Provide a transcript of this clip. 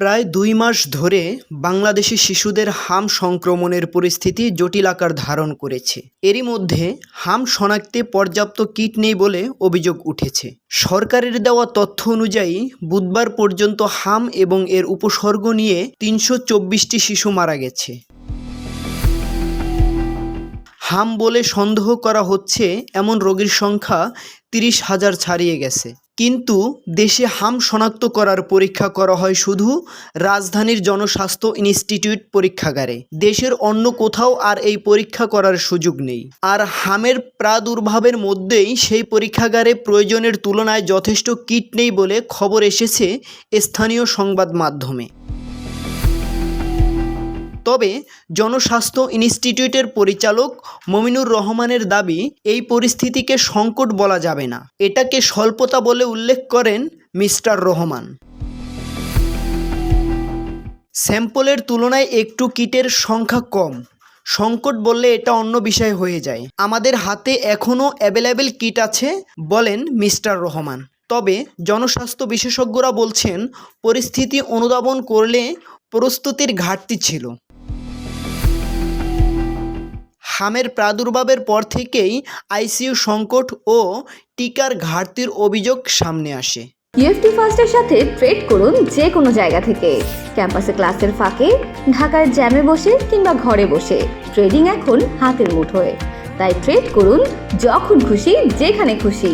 প্রায় ২ মাস ধরে বাংলাদেশি শিশুদের হাম সংক্রমণের পরিস্থিতি জটিল আকার ধারণ করেছে। এরই মধ্যে হাম শনাক্তে পর্যাপ্ত কিট নেই বলে অভিযোগ উঠেছে। সরকারের দেওয়া তথ্য অনুযায়ী বুধবার পর্যন্ত হাম এবং এর উপসর্গ নিয়ে ৩২৪টি শিশু মারা গেছে। হাম বলে সন্দেহ করা হচ্ছে এমন রোগীর সংখ্যা ৩০,০০০ ছাড়িয়ে গেছে। কিন্তু দেশে হাম শনাক্ত করার পরীক্ষা করা হয় শুধু রাজধানীর জনস্বাস্থ্য ইনস্টিটিউট পরীক্ষাগারে। দেশের অন্য কোথাও আর এই পরীক্ষা করার সুযোগ নেই। আর হামের প্রাদুর্ভাবের মধ্যেই সেই পরীক্ষাগারে প্রয়োজনের তুলনায় যথেষ্ট কিট নেই বলে খবর এসেছে স্থানীয় সংবাদ মাধ্যমে। তবে জনস্বাস্থ্য ইনস্টিটিউটের পরিচালক মমিনুর রহমানের দাবি, এই পরিস্থিতিকে সংকট বলা যাবে না, এটাকে স্বল্পতা বলে উল্লেখ করেন মিস্টার রহমান। স্যাম্পলের তুলনায় একটু কিটের সংখ্যা কম, সংকট বললে এটা অন্য বিষয় হয়ে যায়। আমাদের হাতে এখনও অ্যাভেলেবেল কিট আছে, বলেন মিস্টার রহমান। তবে জনস্বাস্থ্য বিশেষজ্ঞরা বলছেন, পরিস্থিতি অনুধাবন করলে প্রস্তুতির ঘাটতি ছিল। হামের প্রাদুর্ভাবের পর থেকেই আইসিইউ সংকট ও টিকার ঘাটতির অভিযোগ সামনে আসে। ইউএফটি ফার্স্টের সাথে ট্রেড করুন যে কোনো জায়গা থেকে। ক্যাম্পাসে ক্লাসের ফাঁকে, ঢাকার জ্যামে বসে কিংবা ঘরে বসে, ট্রেডিং এখন হাতের মুঠোয়। তাই ট্রেড করুন যখন খুশি, যেখানে খুশি।